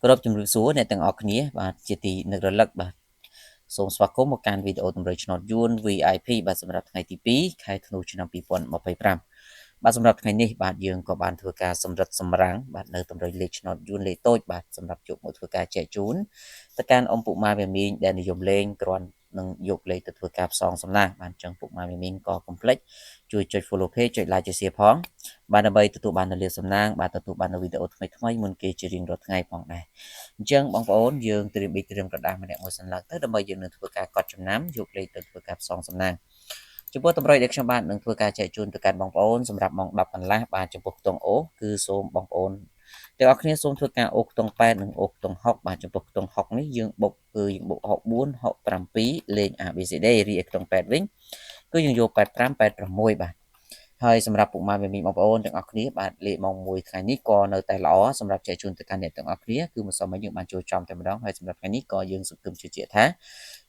គោរពជំរាបសួរអ្នកទាំងអស់គ្នាបាទជាទីនឹករលឹកបាទសូមស្វាគមន៍មកកាន់វីដេអូតម្រុយឆ្នោតយួន VIP បាទសម្រាប់ថ្ងៃទី2ខែធ្នូឆ្នាំ2025បាទសម្រាប់ថ្ងៃនេះបាទយើងក៏បានធ្វើការសម្រិតសម្រាំងបាទនៅតម្រុយលេខឆ្នោតយួនលេខតូចបាទសម្រាប់យកមកធ្វើការចែកជូនទៅកាន់អំពុកម៉ែវាមីងដែលនិយមលេងគ្រាន់នឹងយកលេខទៅធ្វើការផ្សងសំណាងបាទអញ្ចឹងពុកម៉ែវាមីងក៏កុំភ្លេចជួយចុច follow page ចុច like ចុច share ផងបាទដើម្បីទទួលបាននូវលាភសំណាងបាទទទួលបាននូវវីដេអូថ្មីៗមុនគេជារៀងរាល់ថ្ងៃផងដែរអញ្ចឹងបងប្អូនយើងត្រៀមប៊ីត្រៀមក្រដាសម្នាក់មួយសន្លឹកទៅដើម្បីយើងនឹងធ្វើការកត់ចំណាំយកលេខទៅធ្វើការផ្សងសំណាងចំពោះតម្រុយដែលខ្ញុំបាទនឹងធ្វើការចែកជូនទៅកាន់បងប្អូនសម្រាប់ម៉ោង10កន្លះបាទចំពោះខ្ទង់អូគឺសូមបងប្អូនទាំងអស់គ្នាសូមធ្វើការអូខ្ទង់8និងអូខ្ទង់6បាទចំពោះខ្ទង់6នេះយើងបុកគឺយើងបុក64 67លេខ ABCD រីឯខ្ទង់8វិញគឺយើងយក85 86បាទហើយសម្រាប់ពុកម៉ែមីបងប្អូនទាំងអស់គ្នាបាទលេខម៉ោង1ថ្ងៃនេះក៏នៅតែល្អសម្រាប់ចែកជូនទៅកាន់អ្នកទាំងអស់គ្នាគឺមិនសមឲ្យយើងបានចូលចំតែម្ដងហើយសម្រាប់ថ្ងៃនេះក៏យើងសង្ឃឹមជឿជាក់ថា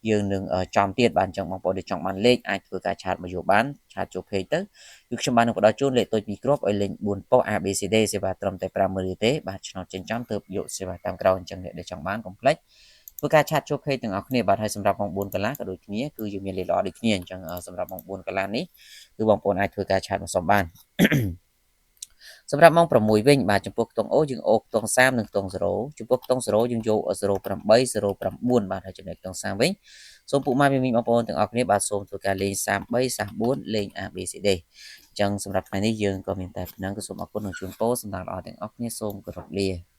យើងនឹងចំទៀតបាទអញ្ចឹងបងប្អូនដែលចង់បានលេខអាចធ្វើការឆាតមកយកបានឆាតចូល page ទៅគឺខ្ញុំបាននឹងផ្ដល់ជូនលេខតូច2គ្រាប់ឲ្យលេខ4ប៉ុស ABCD សេវាត្រឹមតែ50000ទេបាទឆ្នោតចិញ្ចឹមទើបយកសេវាតាមក្រោយអញ្ចឹងអ្នកដែលចង់បានកុំភ្លេចធ្វើការឆាតចូល page ទាំងអស់គ្នាបាទហើយសម្រាប់ម៉ោង4កន្លះក៏ដូចគ្នាគឺយើងមានលេខល្អដូចគ្នាអញ្ចឹងសម្រាប់ម៉ោង4កន្លះនេះគឺបងប្អូនអាចធ្វើការឆាតមកសុំបានសម្រាប់ម៉ោង6វិញបាទចំពោះខ្ទង់អូយើងអូខ្ទង់30និងខ្ទង់0ចំពោះខ្ទង់0យើងយក08 09បាទហើយចំណែកខ្ទង់30វិញសូមពុកម៉ែមីងបងប្អូនទាំងអស់គ្នាបាទសូមធ្វើការលេង33 34លេង ABCD អញ្ចឹងសម្រាប់ថ្ងៃនេះយើងក៏មានតែប៉ុណ្ណឹងក៏សូមអរគុណនិងជូនពរសម្រាប់ល្អទាំងអស់គ្នាសូមគោរពលា